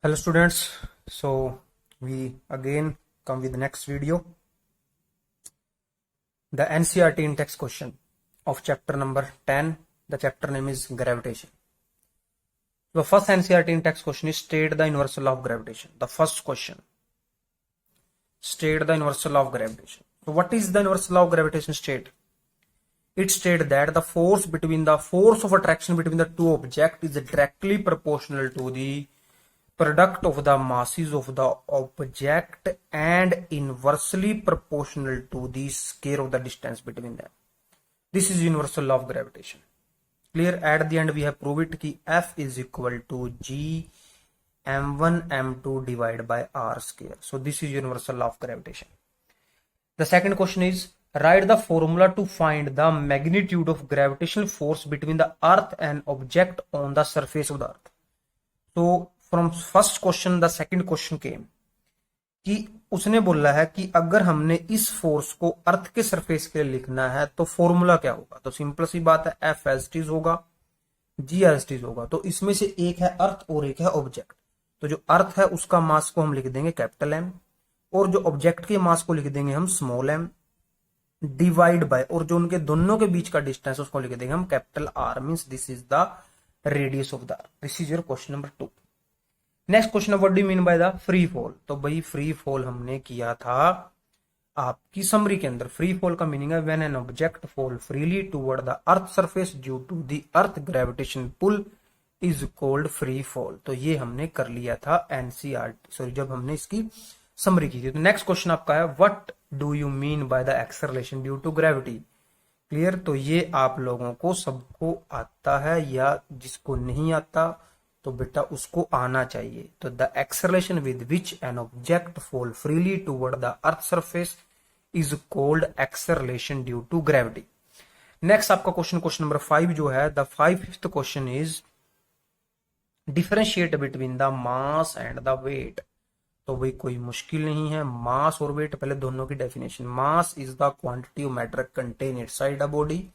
Hello students, so we again come with the next video. The NCERT in-text question of chapter number 10. The chapter name is gravitation. The first NCERT in-text question is state the inversal of gravitation. The first question, state the inversal of gravitation. So what is the inversal of gravitation state? It states that the force of attraction between the two objects is directly proportional to the product of the masses of the object and inversely proportional to the square of the distance between them. This is universal law of gravitation. Clear? At the end we have proved कि F is equal to G m1 m2 divided by r square. So this is universal law of gravitation. The second question is write the formula to find the magnitude of gravitational force between the earth and object on the surface of the earth. So from first question the second question came कि उसने बोला है कि अगर हमने इस force को अर्थ के सरफेस के लिए लिखना है तो फॉर्मूला क्या होगा। तो सिंपल सी बात है, एफ एज इट इज होगा, जी एज इट इज होगा। तो इसमें से एक है अर्थ और एक है ऑब्जेक्ट। तो जो अर्थ है उसका मास को हम लिख देंगे कैपिटल एम और जो ऑब्जेक्ट के मास को लिख देंगे हम स्मॉल एम डिवाइड बाय, और जो उनके दोनों के बीच का डिस्टेंस उसको लिख देंगे हम capital R. Means this is the radius of the earth. This is your question number 2। Next question, what do you mean by the free fall. तो भाई फ्री फॉल हमने किया था आपकी समरी के अंदर। फ्री फॉल का मीनिंग है when an object fall freely toward the earth surface due to the earth gravitation pull is called free fall. तो ये हमने कर लिया था एनसीईआरटी, सॉरी जब हमने इसकी समरी की थी। तो नेक्स्ट क्वेश्चन आपका है what do you mean by the acceleration due to gravity. Clear? तो ये आप लोगों को सबको आता है या जिसको नहीं आता तो बेटा उसको आना चाहिए। तो the acceleration with which an object fall freely toward the earth surface is called acceleration due to gravity. Next आपका क्वेश्चन नंबर 5 जो है, the fifth question is differentiate between the mass and the weight. तो भाई कोई मुश्किल नहीं है, मास और वेट पहले दोनों की definition. Mass is the quantity of matter contain inside a body.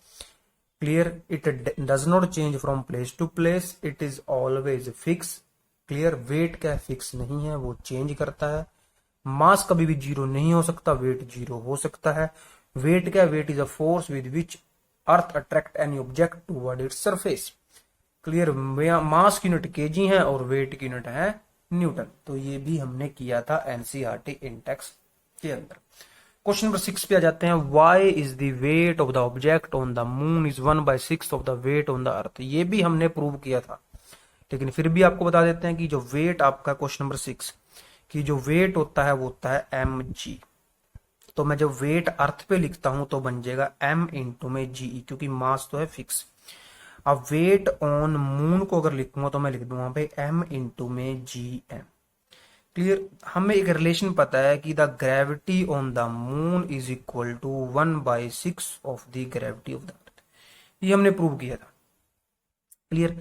Clear? It does not change from place to place. It is always fixed. Clear? Weight क्या फिक्स नहीं है, वो चेंज करता है। मास कभी भी जीरो नहीं हो सकता, वेट जीरो हो सकता है। वेट क्या? Weight is a force with which earth attract any object toward its surface. Clear? Mass की यूनिट केजी है और वेट की यूनिट है न्यूटन। तो ये भी हमने किया था एनसीईआरटी इंटेक्स के अंदर। क्वेश्चन नंबर 6 पे आ जाते हैं। Why is the weight of the object on the moon is 1/6 of the weight on the earth. ये भी हमने प्रूव किया था, लेकिन फिर भी आपको बता देते हैं कि जो वेट आपका क्वेश्चन नंबर 6 की जो वेट होता है वो होता है mg। तो मैं जब वेट अर्थ पे लिखता हूं तो बन जाएगा m इंटू में जी, क्योंकि मास तो है फिक्स। अब वेट ऑन मून को अगर लिखूंगा तो मैं लिख दूंगा भाई m इंटू में जी एम। क्लियर? हमें एक रिलेशन पता है कि the gravity on the moon is equal to 1/6 of the gravity of the earth. ये हमने प्रूव किया था। क्लियर?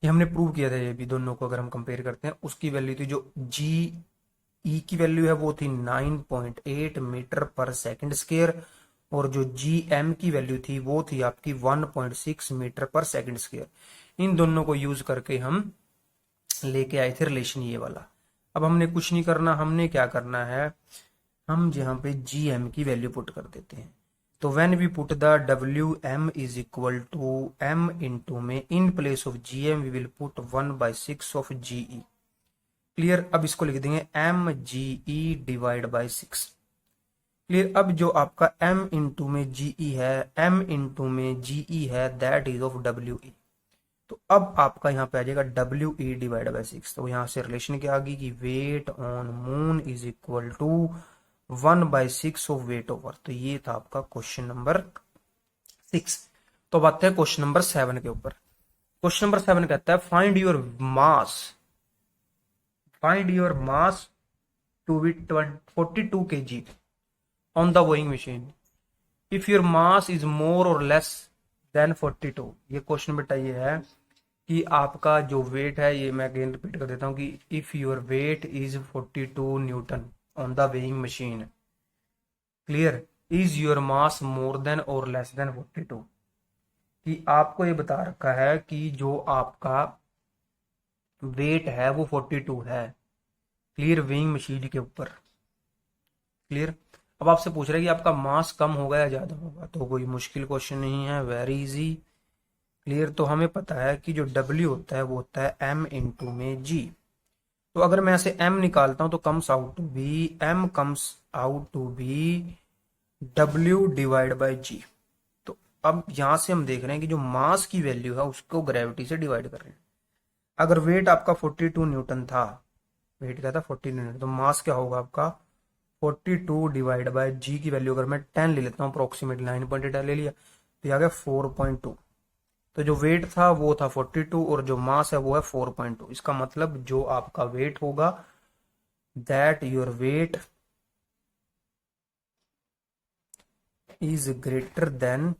ये हमने प्रूव किया था। ये भी दोनों को अगर हम कंपेयर करते हैं, उसकी वैल्यू थी जो जी ई की वैल्यू है वो थी 9.8 मीटर पर सेकंड स्क्वायर, और जो जी एम की वैल्यू थी वो थी आपकी 1.6 मीटर पर सेकंड स्क्वायर। इन दोनों को यूज करके हम लेके आए थे रिलेशन ये वाला। अब हमने कुछ नहीं करना, हमने क्या करना है, हम यहाँ पे जी एम की वैल्यू पुट कर देते हैं। तो when we put the W M is equal to M into में in place of G M we will put 1/6 of G E. Clear? अब इसको लिख देंगे M G E divide by 6। Clear? अब जो आपका एम इंटू में जी ई है, एम इंटू में जी ई है, that is of W E. तो अब आपका यहाँ पे आ जाएगा डब्ल्यू ई डिवाइड बाई 6। तो यहाँ से रिलेशन क्या आ गई कि weight on moon is equal to 1/6 of weight of earth. तो ये था आपका क्वेश्चन नंबर 6। तो बात है क्वेश्चन नंबर 7 के ऊपर। क्वेश्चन नंबर 7 कहता है find your mass to be 42 kg on the going machine if your mass is more or less then 42। ये क्वेश्चन बेटा ये है कि आपका जो वेट है, ये मैं अगेन रिपीट कर देता हूं कि if your weight is 42 Newton on the weighing machine, clear, is your mass more than और लेस देन 42। कि आपको ये बता रखा है कि जो आपका वेट है वो 42 है, क्लियर, वेइंग मशीन के ऊपर। क्लियर। अब आपसे पूछ रहा है कि आपका मास कम होगा या ज्यादा होगा, तो कोई मुश्किल क्वेश्चन नहीं है, वेरी इजी। क्लियर। तो हमें पता है कि जो W होता है वो होता है M इंटू में G। तो अगर मैं ऐसे M निकालता हूं तो comes out to be, M comes out to be W divide by G। तो अब यहां से हम देख रहे हैं कि जो मास की वैल्यू है उसको ग्रेविटी से डिवाइड कर रहे हैं। अगर वेट आपका 42 न्यूटन था, वेट क्या था 42 न्यूटन, तो मास क्या होगा आपका 42 डिवाइड बाय जी की वैल्यू अगर मैं 10 ले लेता हूँ, अप्रोक्सीमेटली 9.8 ले लिया, तो ये आ गया 4.2। तो जो वेट था वो था 42 और जो मास है वो है 4.2। इसका मतलब जो आपका वेट होगा, that your weight is greater than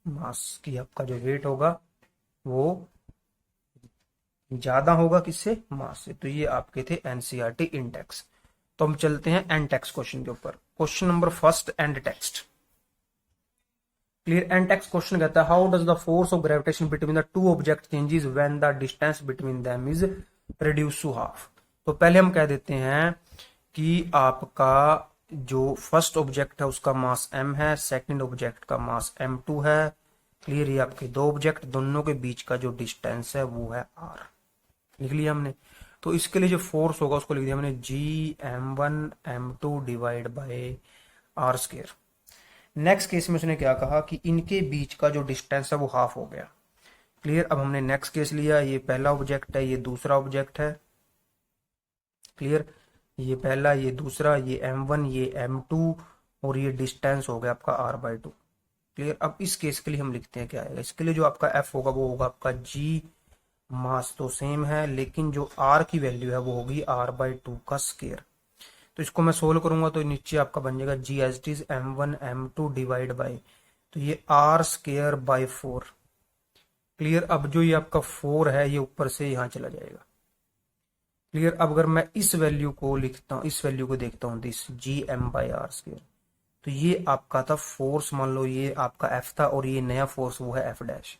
mass, की आपका जो वेट होगा वो ज्यादा होगा किससे, मास से। तो ये आपके थे एनसीईआरटी इन टेक्स्ट। तो हम चलते हैं एंड टेक्स्ट क्वेश्चन के ऊपर। Question number first and text. Clear. And text question कहता है how does the force of gravitation between the two object changes when the distance between them is reduce to half. तो पहले हम कह देते हैं कि आपका जो फर्स्ट ऑब्जेक्ट है उसका मास m है, सेकंड ऑब्जेक्ट का मास m2 है। क्लियर। ये आपके दो ऑब्जेक्ट दोनों के बीच का जो डिस्टेंस है वो है r। लिख लिया हमने। तो इसके लिए जो फोर्स होगा उसको लिख दिया हमने Gm1m2 divide by R square. Next case में उसने क्या कहा कि इनके बीच का जो डिस्टेंस है वो हाफ हो गया। क्लियर। अब हमने नेक्स्ट केस लिया, ये पहला ऑब्जेक्ट है, ये दूसरा ऑब्जेक्ट है। क्लियर। ये पहला, ये दूसरा, ये m1, ये m2 और ये डिस्टेंस हो गया आपका r/2। क्लियर। अब इस केस के लिए हम लिखते हैं क्या आएगा, इसके लिए जो आपका f होगा वो होगा आपका g, मास तो सेम है लेकिन जो r की वैल्यू है वो होगी r/2 का स्क्वायर। तो इसको मैं सोल्व करूंगा तो नीचे आपका बन जाएगा g as it is m1 m2 divide by, तो ये r स्क्वायर बाय 4। क्लियर। अब जो ये आपका 4 है ये ऊपर से यहां चला जाएगा। क्लियर। अब अगर मैं इस वैल्यू को लिखता हूं, इस वैल्यू को देखता हूं, this Gm by R square, तो ये आपका था फोर्स, मान लो ये आपका F था और ये नया फोर्स वो है F डैश।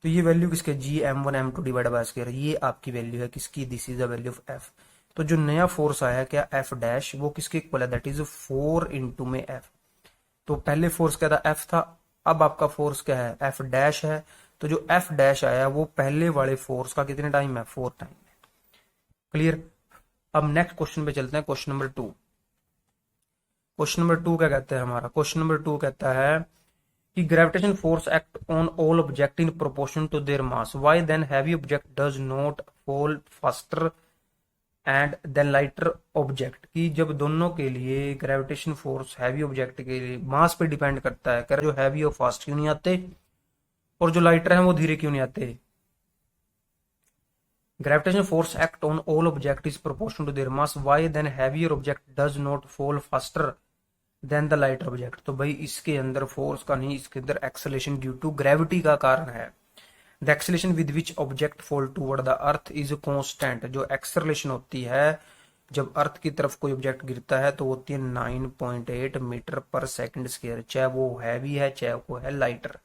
तो ये वैल्यू किसके, Gm1 m2 divide bye square, ये आपकी वैल्यू है किसकी, this is the value of F। तो जो नया फोर्स आया क्या F डैश, वो किसके इक्वल है, दैट इज 4 इंटू में F। तो पहले फोर्स क्या था, F था, अब आपका फोर्स क्या है, F डैश है। तो जो F डैश आया वो पहले वाले फोर्स का कितने टाइम है, 4 टाइम है। क्लियर। अब नेक्स्ट क्वेश्चन पे चलते हैं, क्वेश्चन नंबर 2। क्वेश्चन नंबर 2 क्या कहता है हमारा, क्वेश्चन नंबर 2 कहता है कि gravitation force act on all object in proportion to their mass, why then heavy object does not fall faster and then lighter object. कि जब दोनों के लिए ग्रेविटेशन फोर्स हैवी ऑब्जेक्ट के लिए मास पे डिपेंड करता है, जो हैवी और फास्ट क्यों नहीं आते और जो लाइटर है वो धीरे क्यों नहीं आते। Gravitation force act on all object is proportional to their mass. Why then heavier object does not fall faster than the lighter object? तो भाई इसके अंदर फोर्स का नहीं, इसके अंदर एक्सेलेरेशन ड्यू टू ग्रेविटी का कारण है। The acceleration with which object fall toward the earth is constant. जो एक्सेलेरेशन होती है जब अर्थ की तरफ कोई ऑब्जेक्ट गिरता है तो होती है 9.8 मीटर पर सेकंड स्क्वायर, चाहे वो हैवी है चाहे वो है लाइटर।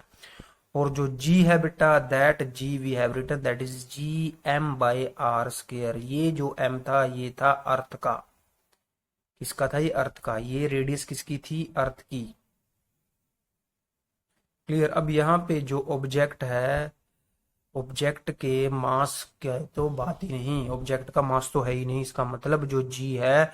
और जो g है बेटा, that g we have written that is Gm by R square. ये जो m था ये था अर्थ का, किसका था, ये अर्थ का। ये रेडियस किसकी थी, अर्थ की। क्लियर। अब यहाँ पे जो ऑब्जेक्ट है, ऑब्जेक्ट के मास क्या तो बात ही नहीं, ऑब्जेक्ट का मास तो है ही नहीं। इसका मतलब जो g है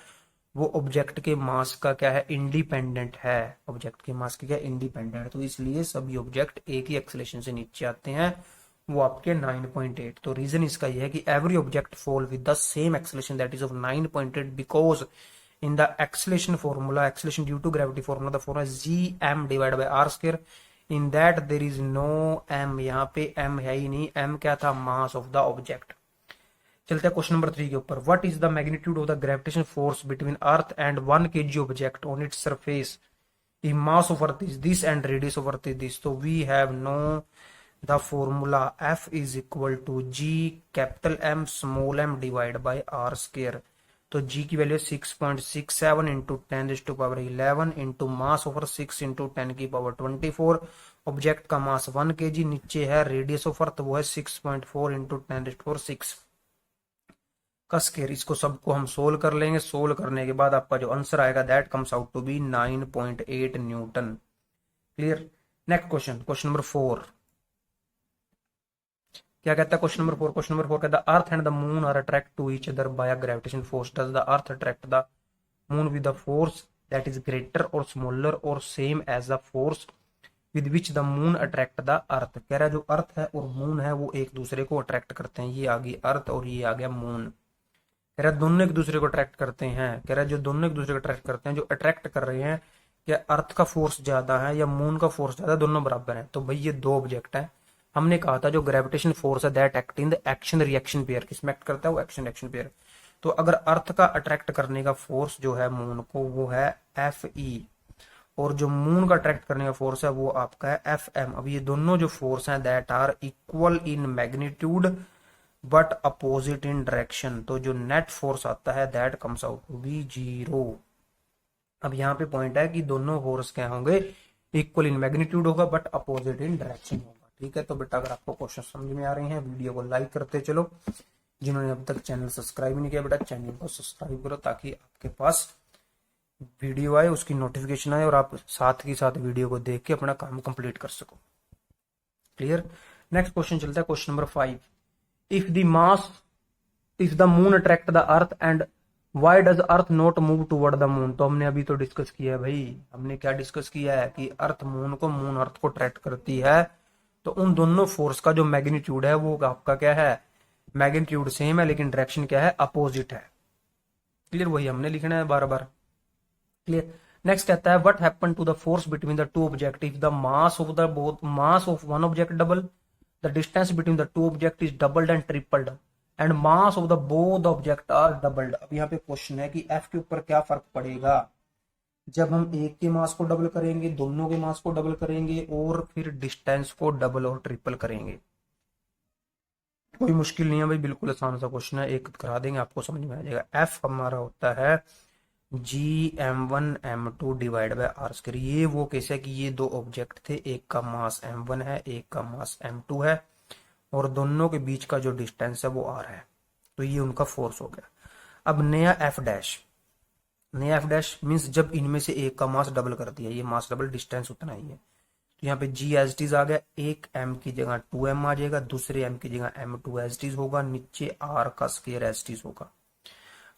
वो ऑब्जेक्ट के मास का क्या है, इंडिपेंडेंट है। ऑब्जेक्ट के मास के क्या, इंडिपेंडेंट है। तो इसलिए सभी ऑब्जेक्ट एक ही एक्सेलेरेशन से नीचे आते हैं, वो आपके 9.8। तो रीजन इसका यह है कि every object fall with the same acceleration that is of 9.8 because in the acceleration formula, acceleration due to gravity formula, the formula Gm divide by R square, in that there is no m। यहाँ पे m है ही नहीं, m क्या था, मास of the object. चलते हैं question number 3 के ऊपर। What is the magnitude of the gravitation force between earth and 1 kg object on its surface, the mass of earth is this and radius of earth is this. तो we have know the formula F is equal to G capital M small m divide by R square. तो G की value 6.67 into 10⁻11 into mass over 6 into 10⁻24। Object का mass 1 kg, नीचे है radius of अर्थ वो है 6.4 into 10⁻6। का square. इसको सबको हम सोल्व कर लेंगे। सोल्व करने के बाद आपका जो आंसर आएगा that comes out to be 9.8 newton. Clear. Next question, question number 4 क्या कहता है? क्वेश्चन नंबर 4 कहता है earth and the moon are attract to each other by a gravitation force. Does the earth attract the moon with the force that is greater or smaller or same as the force with which the moon attract the earth. कह रहा है जो अर्थ है और moon है वो एक दूसरे को अट्रैक्ट करते हैं। ये आ गई अर्थ और ये आ गया मून। कह रहा है दोनों एक दूसरे को अट्रैक्ट करते हैं। कह रहा है जो दोनों एक दूसरे को अट्रैक्ट करते हैं, जो अट्रैक्ट कर रहे हैं, क्या अर्थ का फोर्स ज्यादा है या मून का फोर्स ज्यादा, दोनों बराबर है। तो भाई ये दो ऑब्जेक्ट है। हमने कहा था जो ग्रेविटेशन फोर्स है that act in the action reaction pair. किसमें एक्ट करता है? वो एक्शन रिएक्शन पेयर। तो अगर अर्थ का अट्रैक्ट करने का फोर्स जो है मून को वो है एफ ई, और जो मून का अट्रैक्ट करने का फोर्स है वो आपका है एफ एम। अब ये दोनों जो फोर्स हैं that are equal in magnitude but opposite in direction. तो जो नेट फोर्स आता है that comes out to be 0। अब यहाँ पे पॉइंट है कि दोनों फोर्स क्या होंगे? इक्वल इन मैग्नीट्यूड होगा बट अपोजिट इन डायरेक्शन होगा। ठीक है, तो बेटा अगर आपको क्वेश्चन समझ में आ रहे हैं वीडियो को लाइक करते चलो। जिन्होंने अब तक चैनल सब्सक्राइब नहीं किया बेटा चैनल को सब्सक्राइब करो ताकि आपके पास वीडियो आए, उसकी नोटिफिकेशन आए और आप साथ ही साथ वीडियो को देख के अपना काम कंप्लीट कर सको। क्लियर। नेक्स्ट क्वेश्चन चलता है question number 5। If the moon attract the earth and why does earth not move toward the moon. तो हमने अभी तो डिस्कस किया है भाई, हमने क्या डिस्कस किया है कि अर्थ मून को, मून अर्थ को अट्रैक्ट करती है। तो उन दोनों फोर्स का जो मैग्नीट्यूड है वो आपका क्या है? मैग्नीट्यूड सेम है लेकिन डायरेक्शन क्या है? अपोजिट है। क्लियर, वही हमने लिखना है बार बार। क्लियर। नेक्स्ट कहता है what happen to the force between the two object if the mass of one object double, the distance between the two object is doubled and tripled and mass of the both object are doubled. अब यहाँ पे question है कि F के ऊपर क्या फर्क पड़ेगा जब हम एक के मास को डबल करेंगे, दोनों के मास को डबल करेंगे और फिर डिस्टेंस को डबल और ट्रिपल करेंगे। कोई मुश्किल नहीं है भाई, बिल्कुल आसान सा क्वेश्चन है, एक करा देंगे आपको समझ में आ जाएगा। एफ हमारा होता है GM1 M2 divide by R square. ये वो केस है कि ये दो ऑब्जेक्ट थे, एक का मास M1 है एक का मास M2 है और दोनों के बीच का जो डिस्टेंस है वो R है। तो ये उनका फोर्स हो गया। अब नया F डैश मीन्स जब इनमें से एक का मास डबल कर दिया, ये मास डबल डिस्टेंस उतना ही है। तो यहाँ पे G एज इट इज आ गया, एक M की जगह 2M आ जाएगा, दूसरे M की जगह M2 एज इट इज होगा, नीचे R का स्क्वायर एज इट इज होगा।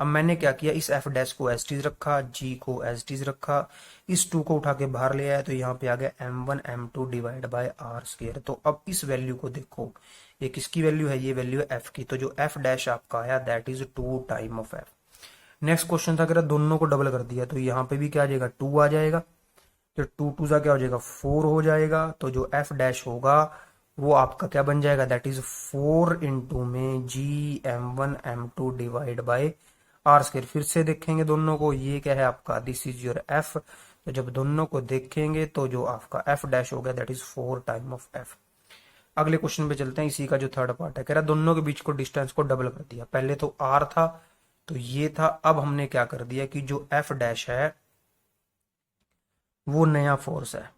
अब मैंने क्या किया, इस F डैश को एज इट इज रखा, G को एज इट इज रखा, इस 2 को उठा के बाहर ले आया तो यहाँ पे आ गया M1 M2 divide by R square. तो अब इस वैल्यू को देखो, ये किसकी वैल्यू है? ये वैल्यू है F की। तो जो F डैश आपका आया that is 2 time of F। Next question था, अगर दोनों को डबल कर दिया तो यहाँ पे भी क्या आ जाएगा? 2 आ जाएगा। तो 2 2 सा क्या हो जाएगा? 4 हो जाएगा। तो जो F डैश होगा वो आपका क्या बन जाएगा? दैट इज 4 इंटू में GM1 M2 divide by R square. फिर से देखेंगे दोनों को, ये क्या है आपका? This is your F। तो जब दोनों को देखेंगे तो जो आपका F डैश हो गया that is 4 time of F। अगले क्वेश्चन पे चलते हैं, इसी का जो थर्ड पार्ट है। कह रहा दोनों के बीच को डिस्टेंस को डबल कर दिया। पहले तो R था तो ये था, अब हमने क्या कर दिया कि जो F डैश है वो नया फोर्स है।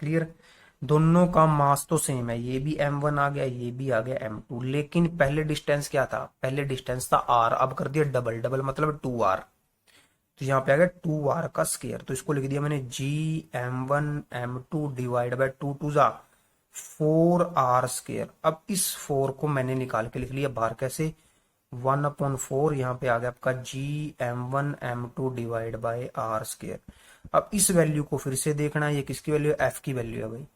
क्लियर। दोनों का मास तो सेम है, ये भी M1 आ गया, ये भी आ गया M2, लेकिन पहले डिस्टेंस क्या था? पहले डिस्टेंस था R, अब कर दिया डबल, डबल मतलब 2R। तो यहाँ पे आ गया 2R का स्क्वायर। तो इसको लिख दिया मैंने GM1 M2 डिवाइड बाय 2 2 जा 4R स्क्वायर। अब इस 4 को मैंने निकाल के लिख लिया बाहर, कैसे? 1/4। यहाँ पे आ गया आपका GM1 M2 divide by R square. अब इस वैल्यू को फिर से देखना है, ये किसकी वैल्यू है? F की वैल्यू है भाई।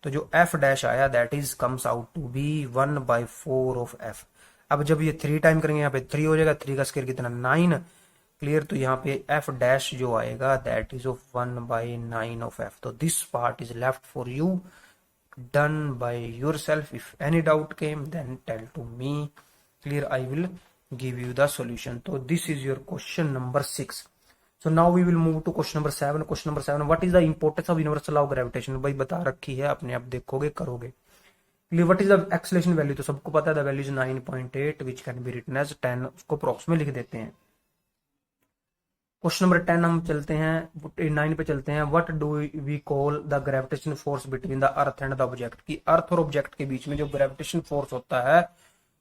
तो जो F डैश आया that is comes out to be 1/4 of F। अब जब ये 3 टाइम करेंगे यहाँ पे 3 हो जाएगा, 3 का स्क्वायर कितना? 9। क्लियर। तो यहाँ पे F डैश जो आएगा that is of 1/9 of F। तो this part is left for you, done by yourself. If any doubt came then tell to me. Clear, I will give you the solution. तो this is your question number 6। So now we will move to question number 7. Question number 7, what is the importance of universal law of gravitation? भाई बता रखी है, अपने आप देखोगे करोगे। What is the acceleration value? तो सबको पता है, the value is 9.8 which can be written as 10। उसको प्रॉक्स में लिख देते हैं। क्वेश्चन नंबर 10 हम चलते हैं, 9 पे चलते हैं। What do we call the gravitation force between the earth and the object? की अर्थ और ऑब्जेक्ट के बीच में जो ग्रेविटेशन फोर्स होता है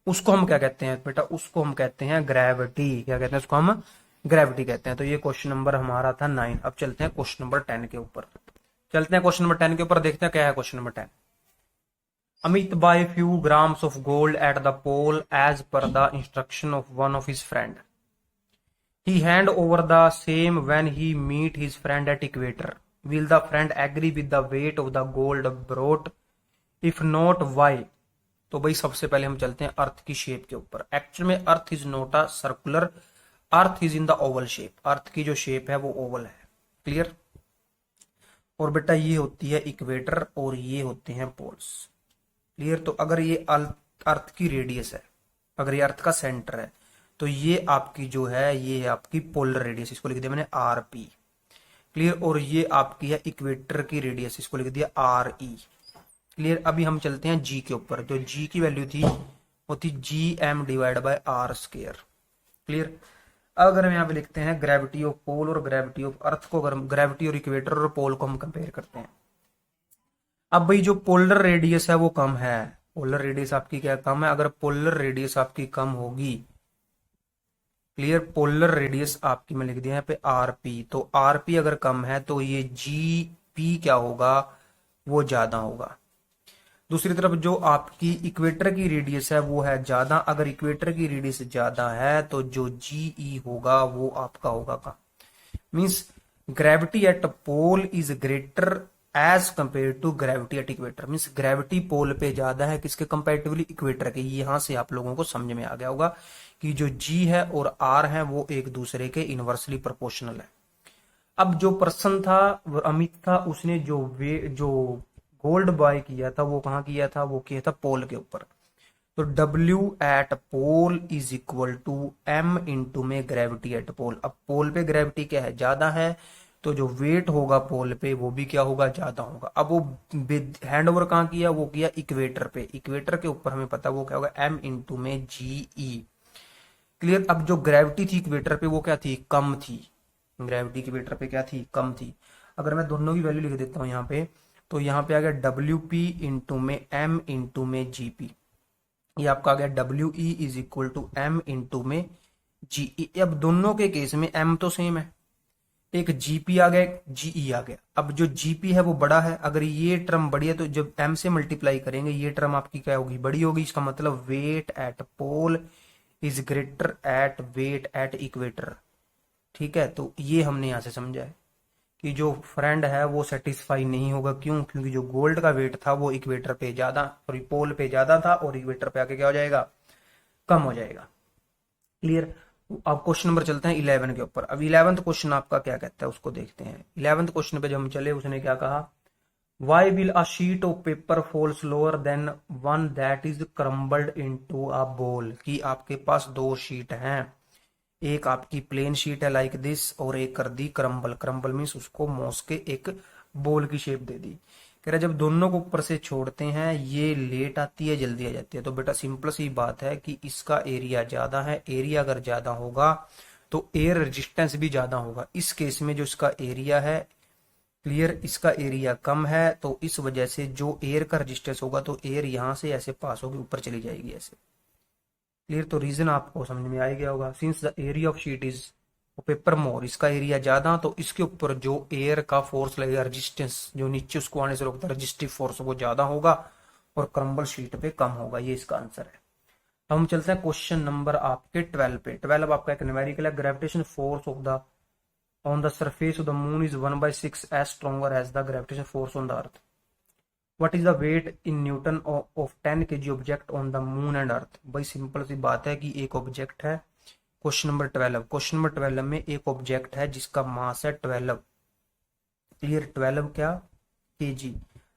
उसको हम क्या कहते हैं बेटा, उसको हम कहते हैं ग्रेविटी। क्या कहते हैं उसको हम? ग्रेविटी कहते हैं। तो ये क्वेश्चन नंबर हमारा था 9। अब चलते हैं क्वेश्चन नंबर 10 के ऊपर। चलते हैं क्वेश्चन नंबर 10 के ऊपर, देखते हैं क्या है question number 10। Amit buy few grams of gold at the pole as per the instruction of one of his friend. He hand over the same when he meet his friend at equator. Will the friend agree with the weight of the gold brought? If not, why? तो भाई सबसे पहले हम चलते हैं अर्थ की shape के ऊपर। एक्चुअल में earth is not a circular, earth is in the oval shape. Earth की जो शेप है वो ओवल है। क्लियर? और बेटा ये होती है इक्वेटर और ये होते हैं पोल्स। क्लियर? तो अगर ये अर्थ की रेडियस है, अगर ये अर्थ का सेंटर है, तो ये आपकी जो है ये है आपकी पोलर रेडियस, इसको लिख दिया मैंने आर पी। क्लियर? और ये आपकी है इक्वेटर की रेडियस, इसको लिख दिया आर ई। क्लियर? अभी हम चलते हैं जी के ऊपर। जो जी की वैल्यू थी वो थी G M divide by R square. Clear? अगर हम यहाँ पे लिखते हैं ग्रेविटी ऑफ पोल और ग्रेविटी ऑफ अर्थ को, अगर ग्रेविटी और इक्वेटर और पोल को हम कंपेयर करते हैं। अब भाई जो पोलर रेडियस है वो कम है, पोलर रेडियस आपकी क्या कम है। अगर पोलर रेडियस आपकी कम होगी, क्लियर, पोलर रेडियस आपकी मैं लिख दिया यहाँ पे आर पी, तो आर पी अगर कम है तो ये जी पी क्या होगा, वो ज्यादा होगा। दूसरी तरफ जो आपकी इक्वेटर की रेडियस है वो है ज्यादा। अगर इक्वेटर की रेडियस ज्यादा है तो जो जी ई होगा वो आपका होगा का means gravity at pole is greater as compare to gravity at equator. Means gravity pole पे ज्यादा है किसके कंपेरेटिवली, इक्वेटर के। यहां से आप लोगों को समझ में आ गया होगा कि जो जी है और आर है वो एक दूसरे के इनवर्सली प्रोपोर्शनल है। अब जो पर्सन था अमित था, उसने जो गोल्ड बाय किया था वो कहाँ किया था, वो किया था पोल के ऊपर। तो W at pole is equal to M into में ग्रेविटी एट पोल। अब पोल पे ग्रेविटी क्या है, ज्यादा है, तो जो वेट होगा पोल पे वो भी क्या होगा, ज्यादा होगा। अब वो हैंड ओवर कहाँ किया, वो किया इक्वेटर पे। इक्वेटर के ऊपर हमें पता वो क्या होगा, M इंटू में GE। क्लियर? अब जो ग्रेविटी थी इक्वेटर पे वो क्या थी, कम थी। ग्रेविटी इक्वेटर पे क्या थी, कम थी। अगर मैं दोनों की वैल्यू लिख देता हूं यहाँ पे, तो यहाँ पे आ गया WP इंटू में M इंटू में GP। ये आपका आ गया WE is equal to M into में GE। अब दोनों के केस में M तो सेम है, एक GP आ गया, एक GE आ गया। अब जो GP है वो बड़ा है, अगर ये टर्म बड़ी है तो जब M से मल्टीप्लाई करेंगे ये टर्म आपकी क्या होगी, बड़ी होगी। इसका मतलब weight at pole is greater at weight at equator. ठीक है? तो ये हमने यहां से समझा है कि जो फ्रेंड है वो सेटिस्फाई नहीं होगा। क्यों? क्योंकि जो गोल्ड का वेट था वो इक्वेटर पे ज्यादा और पोल पे ज्यादा था, और इक्वेटर पे आके क्या हो जाएगा, कम हो जाएगा। क्लियर? अब क्वेश्चन नंबर चलते हैं 11 के ऊपर। अब 11th क्वेश्चन आपका क्या कहता है उसको देखते हैं। 11th क्वेश्चन पे जब हम चले, उसने क्या कहा, Why will a sheet of paper fall slower than one that is crumbled into a ball? कि आपके पास दो शीट हैं, एक आपकी प्लेन शीट है लाइक दिस, और एक कर दी क्रम्बल। क्रम्बल मीन्स उसको मोस के एक बोल की शेप दे दी। कह रहा जब दोनों को ऊपर से छोड़ते हैं ये लेट आती है जल्दी आ जाती है। तो बेटा सिंपल सी बात है कि इसका एरिया ज्यादा है। एरिया अगर ज्यादा होगा तो एयर रेजिस्टेंस भी ज्यादा होगा। इस केस में जो इसका एरिया है, क्लियर, इसका एरिया कम है, तो इस वजह से जो एयर का रेजिस्टेंस होगा तो एयर यहां से ऐसे पास होगी, ऊपर चली जाएगी ऐसे। क्लियर? तो रीजन आपको समझ में आ गया होगा। Since the area of sheet is paper more, इसका एरिया ज्यादा, तो इसके ऊपर जो एयर का फोर्स लगेगा, रेजिस्टेंस जो नीचे उसको आने से रोकता है, रेजिस्टिव फोर्स वो ज्यादा होगा, और क्रम्बल शीट पे कम होगा। ये इसका आंसर है। अब हम चलते हैं क्वेश्चन नंबर आपके 12 पे। 12 आपका एक न्यूमेरिकल है, gravitation force of the on the surface of the moon is 1/6 as stronger as the gravitational force on the earth. What is the weight in Newton of 10 kg object on the moon and earth? भाई simple सी बात है कि एक object है। Question number 12, question number 12 में एक object है जिसका मास है 12। क्लियर? 12 क्या, kg।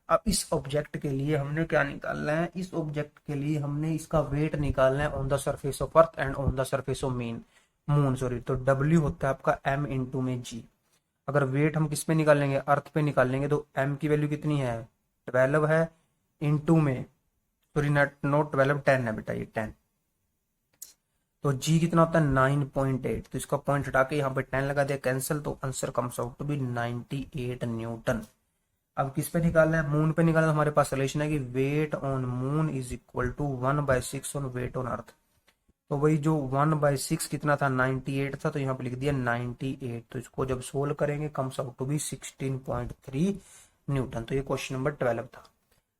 अब इस ऑब्जेक्ट के लिए हमने क्या निकालना है, इस ऑब्जेक्ट के लिए हमने इसका वेट निकालना है on the surface of earth and on the surface of moon sorry. तो W होता है आपका M इंटू में G। अगर वेट हम किस पे निकालेंगे, अर्थ पे निकालेंगे, तो M की वैल्यू कितनी है, 12 है, इंटू में सॉरी नोट 12 10 है बेटा, ये 10। तो G कितना होता है 9.8। तो इसका पॉइंट हटा के यहाँ पे 10 लगा दिया, कैंसिल, तो answer comes out to be 98 newton. अब किस पे निकालना है, मून पे निकालना है। तो हमारे पास रिलेशन है कि weight on moon is equal to 1/6 on weight on earth. तो वही जो 1/6 कितना था, 98 था, तो यहाँ पे लिख दिया 98। तो इसको जब सोल्व करेंगे comes out to be 16.3 newton. तो ये क्वेश्चन नंबर 12 था।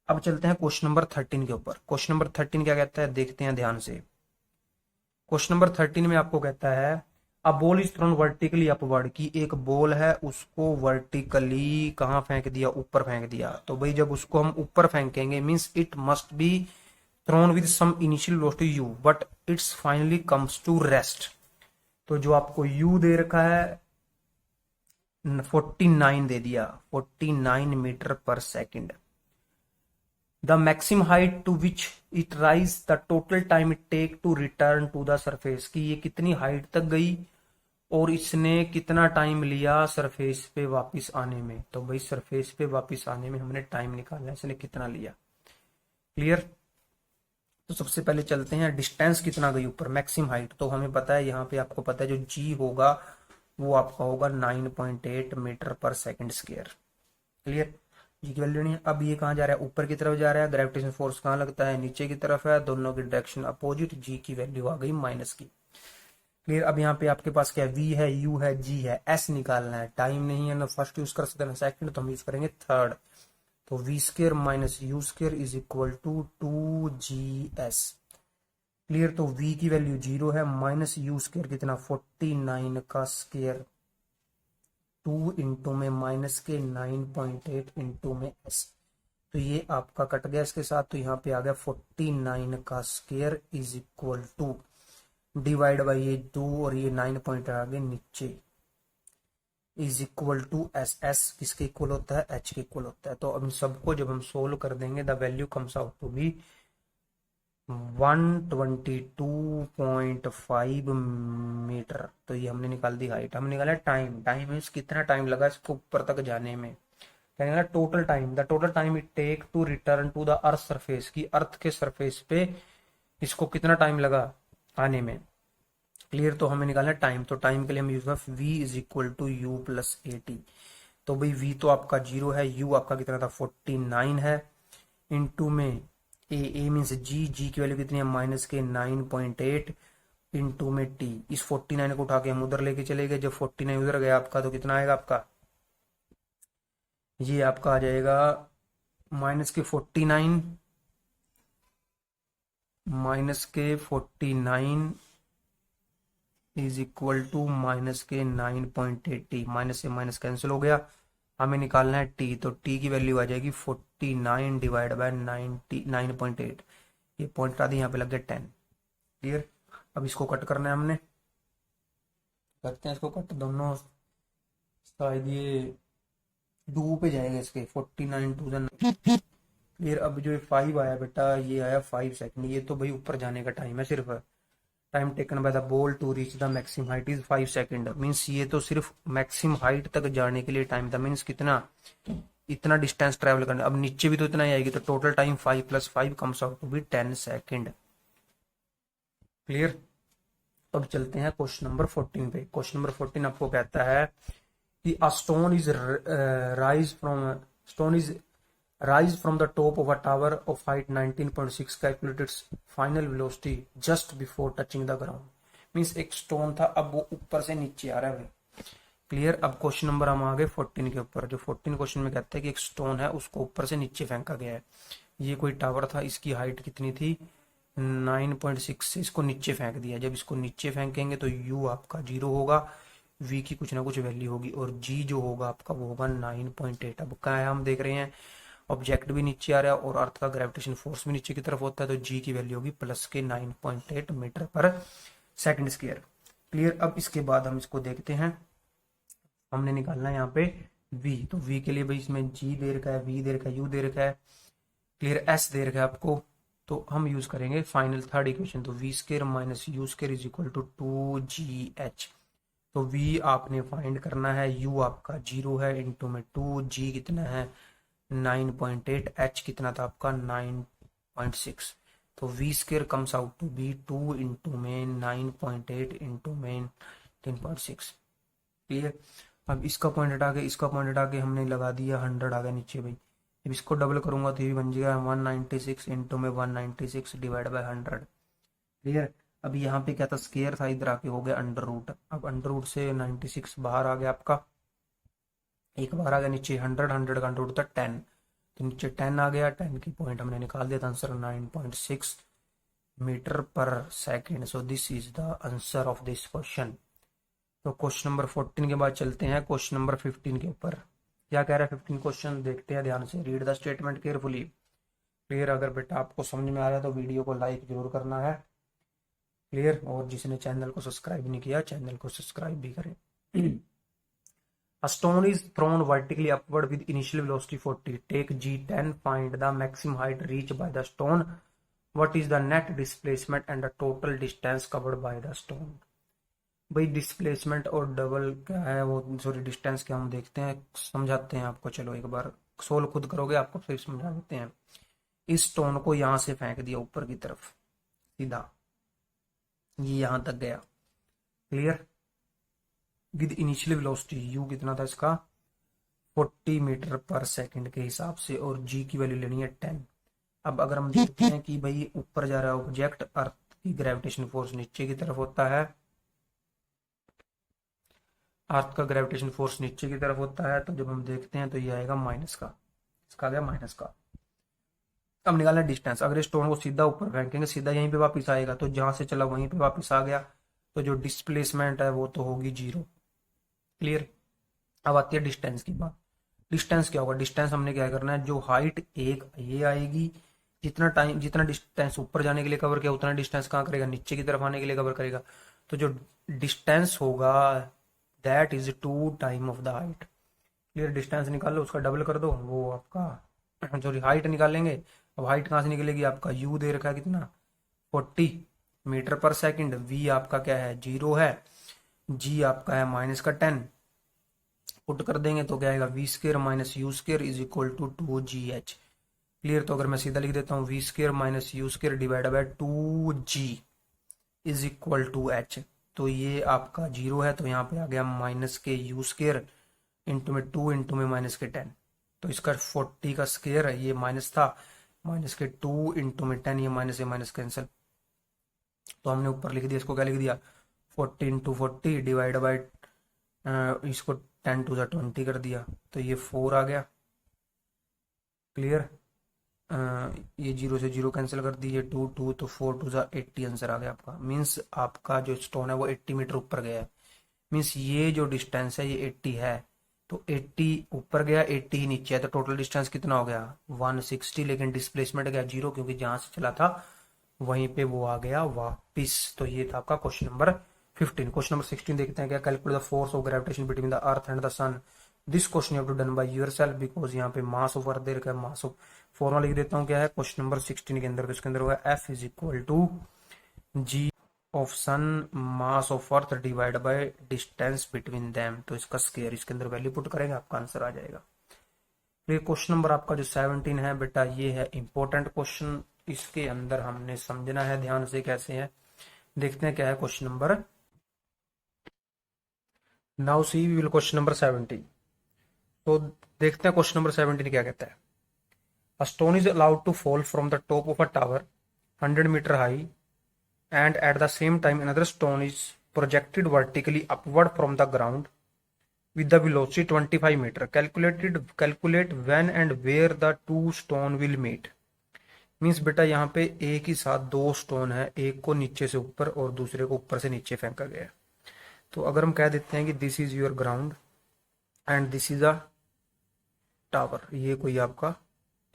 अब चलते हैं क्वेश्चन नंबर 13 के ऊपर। क्वेश्चन नंबर 13 क्या कहता है, देखते हैं ध्यान से। क्वेश्चन नंबर 13 में आपको कहता है a ball is thrown vertically upward, की एक बॉल है उसको वर्टिकली कहाँ फेंक दिया, ऊपर फेंक दिया। तो भाई जब उसको हम ऊपर फेंकेंगे means it must be thrown with some initial velocity u but it's finally comes to rest. तो जो आपको u दे रखा है 49 दे दिया, 49 मीटर पर second. The maximum height to which it rise, the total time it take to return to the surface, की ये कितनी हाइट तक गई और इसने कितना टाइम लिया सरफेस पे वापस आने में। तो भाई सरफेस पे वापस आने में हमने टाइम निकालना है, इसने कितना लिया। क्लियर। तो सबसे पहले चलते हैं डिस्टेंस कितना गई ऊपर, मैक्सिमम हाइट। तो हमें पता है, यहाँ पे आपको पता है जो जी होगा वो आपका होगा 9.8 मीटर पर सेकंड स्क्वायर। क्लियर। जी की वैल्यू नहीं है। अब ये कहाँ जा रहा है, ऊपर की तरफ जा रहा है। ग्रेविटेशन फोर्स कहाँ लगता है, नीचे की तरफ है, दोनों की डायरेक्शन अपोजिट। जी की वैल्यू आ गई माइनस की। क्लियर। अब यहाँ पे आपके पास क्या है, वी है, यू है, जी है, एस निकालना है। टाइम नहीं है ना फर्स्ट यूज कर सकते ना सेकंड, तो हम यूज करेंगे थर्ड। तो v square minus u square is equal to 2GS। Clear. तो v की वैल्यू 0 है, माइनस यू स्क्र कितना 49 का स्क्र, 2 इंटू में माइनस के 9.8 इंटू में s। तो ये आपका कट गया इसके साथ, तो यहाँ पे आ गया 49 का square is equal to divide by ये 2 और ये 9 पॉइंट आ गए नीचे, is equal to S. S किसके इक्वल होता है, एच के इक्वल होता है। तो अब इन सबको जब हम सोल्व कर देंगे the value comes out to be 122.5 metre. तो ये हमने निकाल दी हाइट। हमने निकाला टाइम, टाइम मीन्स कितना टाइम लगा इसको ऊपर तक जाने में। क्या निकाला, total time, the total time it take to return to the earth surface, की अर्थ के सरफेस पे इसको कितना टाइम लगा आने में। क्लियर। तो हमें निकालना टाइम, तो टाइम के लिए हम यूज कर v is equal to u plus AT। तो भाई v तो आपका 0 है, u आपका कितना था 49 है, इंटू में ए मीन्स जी की वैल्यू कितनी है माइनस के 9.8 इंटू में t। इस 49 को उठा के हम उधर लेके चले गए, जब 49 उधर गया आपका तो कितना आएगा आपका, ये आपका आ जाएगा माइनस के 49 माइनस के 49 इज इक्वल टू माइनस के 9.8। माइनस से माइनस कैंसिल हो गया, हमें निकालना है टी। तो टी की वैल्यू आ जाएगी 49 डिवाइड बाय 9.8। ये पॉइंट आ दी, यहाँ पे लग गया 10। क्लियर। अब इसको कट करना है हमने, करते हैं इसको कट दोनों साइड। ये 2 पे जाएगा इसके 49 टू द। क्लियर। अब जो 5 आया बेटा, ये आया 5 सेकंड। ये तो भाई ऊपर जाने का टाइम है सिर्फ। Time taken by the ball to reach the maximum height is 5 second. Means ये तो सिर्फ मैक्सिमम हाइट तक जाने के लिए टाइम था। मीन्स कितना, इतना डिस्टेंस ट्रेवल करना। अब नीचे भी तो इतना ही आएगी, तो total time 5 + 5 comes out to be 10 second. Clear. अब चलते हैं क्वेश्चन नंबर 14 पे। क्वेश्चन नंबर 14 आपको कहता है कि अ stone is rise from the top of a tower of height 19.6, calculate its final velocity just before touching the ground। Means एक stone था, अब वो ऊपर से नीचे आ रहा है। क्लियर। अब क्वेश्चन नंबर हम आ गए 14 के ऊपर। जो 14 क्वेश्चन में कहता है कि एक स्टोन है उसको ऊपर से नीचे फेंका गया है। ये कोई टावर था, इसकी हाइट कितनी थी 9.6 से इसको नीचे फेंक दिया। जब इसको नीचे फेंकेंगे तो u आपका 0 होगा, v की कुछ ना कुछ वैल्यू होगी, और g जो होगा आपका वो होगा 9.8। अब क्या है, हम देख रहे हैं ऑब्जेक्ट भी नीचे आ रहा है और अर्थ का ग्रेविटेशन फोर्स भी नीचे की तरफ होता है, तो जी की वैल्यू होगी प्लस के 9.8 मीटर पर सेकंड स्क्वायर। क्लियर। अब इसके बाद हम इसको देखते हैं, हमने निकालना है यहाँ पे v। तो v के लिए भाई इसमें g दे रखा है, v दे रखा है, u दे रखा है। क्लियर। s दे रखा है आपको, तो हम यूज करेंगे फाइनल थर्ड इक्वेशन। तो v square minus u square is equal to 2GH। तो v आपने फाइंड करना है, u आपका 0 है, इंटू में 2g कितना है 9.8, h कितना था आपका 9.6। तो v square comes out to be 2 into में 9.8 इंटू में 10.6। क्लियर। अब इसका पॉइंट हटा के हमने लगा दिया 100 आ गया नीचे भाई। अब इसको डबल करूंगा तो ये भी बन जाएगा 196 इंटू में 196 डिवाइड बाय 100। क्लियर। अब यहाँ पे क्या था, स्केयर था, इधर आके हो गया अंडर रूट। अब अंडर रूट से 96 बाहर आ गया आपका, एक बार आ गया नीचे 100, 100 का अंडर रूट था 10, तो नीचे 10 आ गया। 10 की पॉइंट हमने निकाल दिया था, आंसर 9.6 मीटर पर second. So this is the answer of this question. तो क्वेश्चन नंबर 14 के बाद चलते हैं क्वेश्चन नंबर 15 के ऊपर। क्या कह रहा है 15 क्वेश्चन, देखते हैं ध्यान से। Read the statement carefully. Clear. अगर बेटा आपको समझ में आ रहा है तो वीडियो को लाइक जरूर करना है। क्लियर। और जिसने चैनल को सब्सक्राइब नहीं किया, चैनल को सब्सक्राइब भी करें। A stone is thrown vertically upward with initial velocity 40. Take G10. Find the maximum height reached by the stone. What is the net displacement and the total distance covered by the stone? भाई displacement और double क्या है वो, sorry distance क्या, हम देखते हैं, समझाते हैं आपको। चलो एक बार सोल्व खुद करोगे, आपको फिर समझा देते हैं। इस स्टोन को यहां से फेंक दिया ऊपर की तरफ सीधा, ये यहां तक गया। Clear. With initial velocity, you कितना था इसका 40 मीटर पर सेकंड के हिसाब से, और जी की वैल्यू लेनी है 10। अब अगर हम देखते हैं कि भाई ऊपर जा रहा है ऑब्जेक्ट, अर्थ की ग्रेविटेशन फोर्स नीचे की तरफ होता है, अर्थ का ग्रेविटेशन फोर्स नीचे की तरफ होता है, तो जब हम देखते हैं तो ये आएगा माइनस का, इसका आ गया माइनस का। अब निकालना डिस्टेंस। अगर इस स्टोन को सीधा ऊपर फेंकेंगे, सीधा यहीं पे वापस आएगा, तो जहां से चला वहीं पे वापस आ गया, तो जो डिस्प्लेसमेंट है वो तो होगी 0। क्लियर। अब आती है डिस्टेंस की बात। डिस्टेंस क्या होगा, डिस्टेंस हमने क्या करना है, जो हाइट एक ये आएगी, जितना डिस्टेंस ऊपर जाने के लिए कवर किया उतना डिस्टेंस कहाँ करेगा, नीचे की तरफ आने के लिए कवर करेगा। तो जो डिस्टेंस होगा that is 2 time of the height. Clear. Distance निकाल लो, उसका डबल कर दो, वो आपका सॉरी हाइट निकालेंगे। अब हाइट कहाँ से निकलेगी, आपका यू दे रखा है कितना 40 मीटर पर सेकंड, वी आपका क्या है 0 है, जी आपका है माइनस का 10। पुट कर देंगे तो क्या आएगा v square minus u square is equal to 2gh। Clear. तो अगर मैं सीधा लिख देता हूँ v square minus u square divide by 2g is equal to h। तो ये आपका 0 है, तो यहाँ पे आ गया माइनस के यू स्केयर इंटू में 2 इंटू में माइनस के 10। तो इसका 40 का स्केयर है, ये माइनस था, माइनस के 2 इंटू में 10, ये माइनस से माइनस कैंसिल। तो हमने ऊपर लिख दिया, इसको क्या लिख दिया 40 इंटू 40 डिवाइड बाई इसको 10 टू द 20 कर दिया, तो ये 4 आ गया। क्लियर। ये 0 से 0 कैंसिल कर दी, ये 2 2 तो 4 टू द 80 आंसर आ गया आपका। मीन्स आपका जो स्टोन है वो 80 मीटर ऊपर गया है। मीन्स ये जो डिस्टेंस है ये 80 है, तो 80 ऊपर गया 80 ही नीचे है, तो टोटल डिस्टेंस कितना हो गया 160। लेकिन डिस्प्लेसमेंट गया 0, क्योंकि जहां से चला था वहीं पे वो आ गया वापिस। तो ये था आपका क्वेश्चन नंबर 15। क्वेश्चन नंबर 16 देखते हैं क्या। Calculate the force of gravitation between the earth and the sun. This question you have to done by yourself, because यहाँ पे मास ऑफ अर्थ दे रखा है, मास ऑफ फॉर्मूला लिख देता हूँ क्या है क्वेश्चन नंबर 16 के अंदर। तो इसके अंदर होगा F is equal to G of sun mass of earth divide by distance between them. तो इसका स्क्वायर इसके अंदर वैल्यू पुट करेंगे, आपका आंसर आ जाएगा। ये क्वेश्चन नंबर आपका जो 17 है बेटा, ये है इंपॉर्टेंट क्वेश्चन। इसके अंदर हमने समझना है ध्यान से कैसे है। देखते हैं क्या है question number. Now see we will question number 17। तो देखते हैं क्वेश्चन नंबर 17 क्या कहता है। A stone is allowed to fall from the top of a tower 100 metre high, and at the same time another stone is projected vertically upward from the ground with the velocity 25 meter. Calculate when and where the two stone will meet. Means बेटा यहाँ पे एक ही साथ दो stone है, एक को नीचे से ऊपर और दूसरे को ऊपर से नीचे फेंका गया है। तो अगर हम कह देते हैं कि this is your ground and this is a tower, ये कोई आपका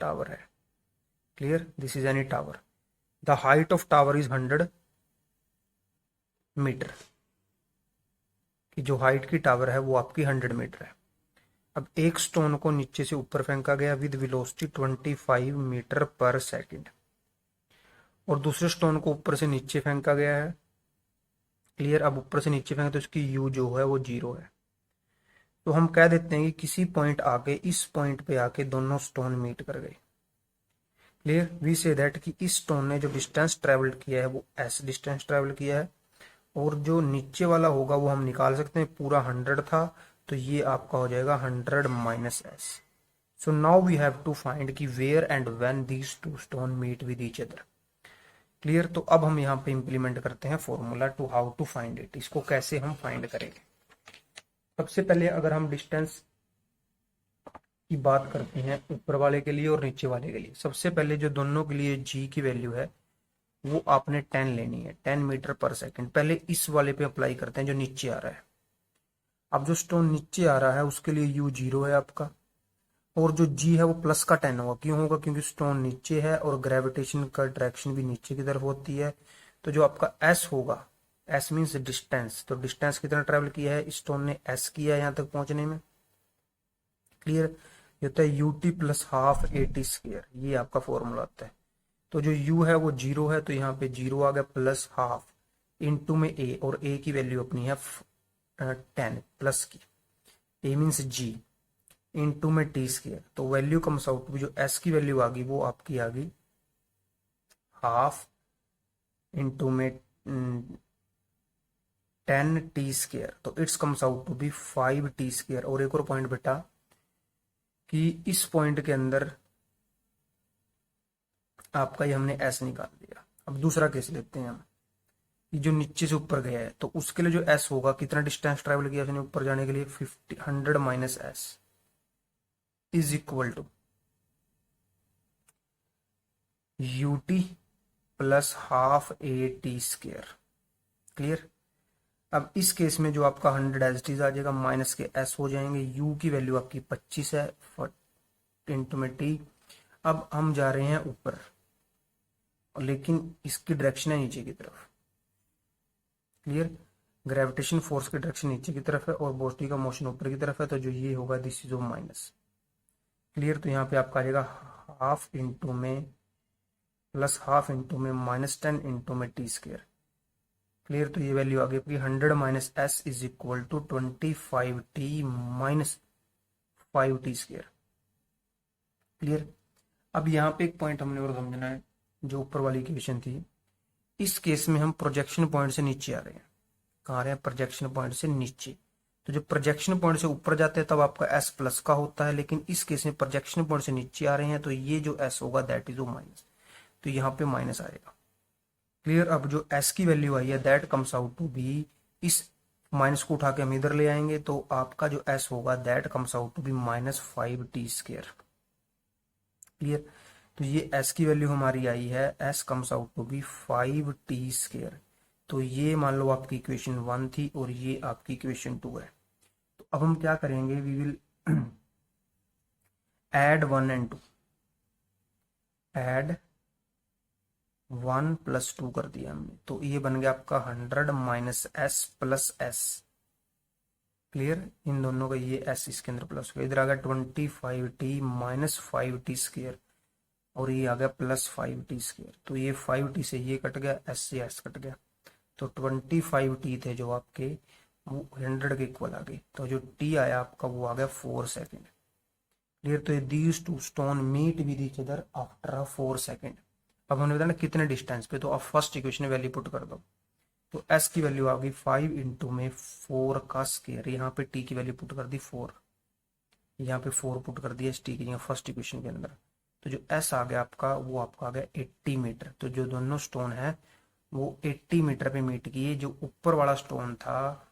टावर है। Clear. This is any tower. The height of tower is 100 metre, कि जो हाइट की टावर है वो आपकी 100 मीटर है। अब एक स्टोन को नीचे से ऊपर फेंका गया विद वेलोसिटी 25 मीटर पर सेकंड, और दूसरे स्टोन को ऊपर से नीचे फेंका गया है। क्लियर। अब ऊपर से नीचे फेंका तो इसकी यू जो है वो 0 है। तो हम कह देते हैं कि किसी पॉइंट आके इस पॉइंट पे आके दोनों स्टोन मीट कर गए। क्लियर। वी से दैट कि इस स्टोन ने जो डिस्टेंस ट्रेवल किया है वो एस डिस्टेंस ट्रेवल किया है, और जो नीचे वाला होगा वो हम निकाल सकते हैं, पूरा 100 था तो ये आपका हो जाएगा 100 minus S. So now we have to find कि where and when these two stone meet with each other. Clear. तो अब हम यहाँ पे इंप्लीमेंट करते हैं formula to how to find it. इसको कैसे हम फाइंड करेंगे। सबसे पहले अगर हम डिस्टेंस की बात करते हैं ऊपर वाले के लिए और नीचे वाले के लिए, सबसे पहले जो दोनों के लिए जी की वैल्यू है वो आपने 10 लेनी है, 10 मीटर पर सेकंड। पहले इस वाले पे अप्लाई करते हैं जो नीचे आ रहा है। अब जो स्टोन नीचे आ रहा है उसके लिए यू 0 है आपका, और जो जी है वो प्लस का 10 होगा। क्यों होगा? क्योंकि स्टोन नीचे है और ग्रेविटेशन का डायरेक्शन भी नीचे की तरफ होती है। तो जो आपका एस होगा, एस मीन्स डिस्टेंस, तो डिस्टेंस कितना ट्रेवल किया है स्टोन ने, एस किया है यहाँ तक पहुंचने में। क्लियर। ये होता है UT plus half eighty square, ये आपका फॉर्मूला होता है। तो जो u है वो 0 है, तो यहाँ पे 0 आ गया प्लस हाफ इंटू में a, और a की वैल्यू अपनी है 10 प्लस की, a मीन्स g इंटू में टी स्क्वायर। तो वैल्यू कम्स आउट, जो s की वैल्यू आ गई वो आपकी आ गई हाफ इंटू में 10 टी स्क्वायर। तो it's comes out to be 5 T square. और एक और पॉइंट बेटा कि इस पॉइंट के अंदर आपका ये हमने एस निकाल दिया। अब दूसरा केस लेते हैं हम, ये जो नीचे से ऊपर गया है, तो उसके लिए जो एस होगा, कितना डिस्टेंस ट्रेवल किया उसने ऊपर जाने के लिए, 100 minus S is equal to UT plus half A T square. Clear. अब इस केस में जो आपका 100 एज टी आ जाएगा, माइनस के एस हो जाएंगे, यू की वैल्यू आपकी 25 है इंटू में टी। अब हम जा रहे हैं ऊपर, लेकिन इसकी डायरेक्शन है नीचे की तरफ। क्लियर। ग्रेविटेशन फोर्स की डायरेक्शन नीचे की तरफ है और बॉडी का मोशन ऊपर की तरफ है, तो जो ये होगा this is of minus. Clear. तो यहाँ पे आपका आ जाएगा हाफ इंटू में प्लस हाफ इंटू में -10 इंटू में टी स्क्वायर। क्लियर। तो ये वैल्यू आ गई आपकी 100 minus S is equal to 25 T minus 5 T square. Clear. अब यहाँ पे एक पॉइंट हमने और समझना है, जो ऊपर वाली इक्वेशन थी, इस केस में हम प्रोजेक्शन पॉइंट से नीचे आ रहे हैं। कहाँ आ रहे हैं? प्रोजेक्शन पॉइंट से नीचे। तो जब प्रोजेक्शन पॉइंट से ऊपर जाते हैं तब आपका एस प्लस का होता है, लेकिन इस केस में प्रोजेक्शन पॉइंट से नीचे आ रहे हैं तो ये जो एस होगा दैट इज ओ माइनस, तो यहाँ पे माइनस आएगा। क्लियर। अब जो एस की वैल्यू आई है that comes out to be, इस माइनस को उठा के हम इधर ले आएंगे तो आपका जो एस होगा that comes out to be -5 T square. Clear. तो ये s की वैल्यू हमारी आई है, s comes out to be 5 T square. तो ये मान लो आपकी इक्वेशन 1 थी और ये आपकी इक्वेशन 2 है। तो अब हम क्या करेंगे, we will add 1 and 2, add 1 plus 2 कर दिया हमने, तो ये बन गया आपका 100 minus S plus S. Clear. इन दोनों का ये s इसके अंदर प्लस हो गया, इधर आ गया 25 टी माइनस 5 टी स्क्वायर, और ये आ गया प्लस 5 टी स्क्वायर। तो ये 5 टी से ये कट गया, एस से एस कट गया, तो 25 टी थे जो आपके वो 100 के इक्वल आ गए। तो जो टी आया आपका वो आ गया 4 सेकेंड। क्लियर। तो these two stone meet with each other after 4 second. अब हमने बताया ना कितने डिस्टेंस पे, तो आप फर्स्ट इक्वेशन में वैल्यू पुट कर दो। तो एस की वैल्यू आ गई 5 इंटू में 4 का स्क्वायर, यहाँ पे टी की वैल्यू पुट कर दी 4, यहाँ पे 4 पुट कर दिया इस टी की जगह फर्स्ट इक्वेशन के अंदर। तो जो एस आ गया आपका वो आपका आ गया 80 मीटर। तो जो दोनों स्टोन है वो 80 मीटर पे मीट किए। जो ऊपर वाला स्टोन था,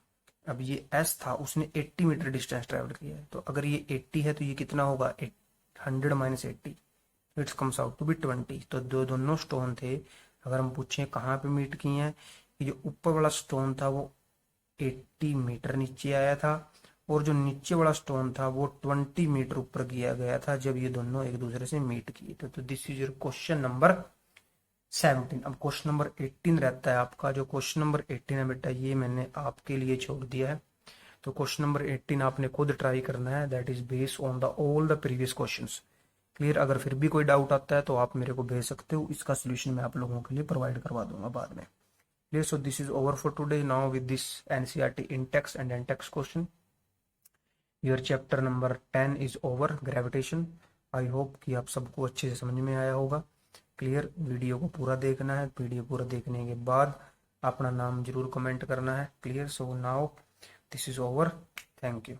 अब ये एस था, उसने 80 मीटर डिस्टेंस ट्रेवल किया है। तो अगर ये 80 है तो ये कितना होगा, 100 minus 80, it's comes out to be 20। तो जो दोनों स्टोन थे, अगर हम पूछें कहाँ पे मीट किए हैं, जो ऊपर वाला स्टोन था वो 80 मीटर नीचे आया था, और जो नीचे वाला स्टोन था वो 20 मीटर ऊपर किया गया था जब ये दोनों एक दूसरे से मीट किए थे। तो this is your question number 17। अब क्वेश्चन नंबर 18 रहता है आपका। जो क्वेश्चन नंबर 18 है बेटा, ये मैंने आपके लिए छोड़ दिया है। तो क्वेश्चन नंबर 18 आपने खुद ट्राई करना है, that is based on the all the previous questions. Clear. अगर फिर भी कोई डाउट आता है तो आप मेरे को भेज सकते हो, इसका सोल्यूशन मैं आप लोगों के लिए प्रोवाइड करवा दूंगा बाद में। Clear. So this is over for today. Now with this NCERT in text and in text question, your chapter number 10 is over, gravitation. I hope कि आप सबको अच्छे से समझ में आया होगा। क्लियर। वीडियो को पूरा देखना है, वीडियो पूरा देखने के बाद अपना नाम जरूर कमेंट करना है। Clear. So now this is over, thank you.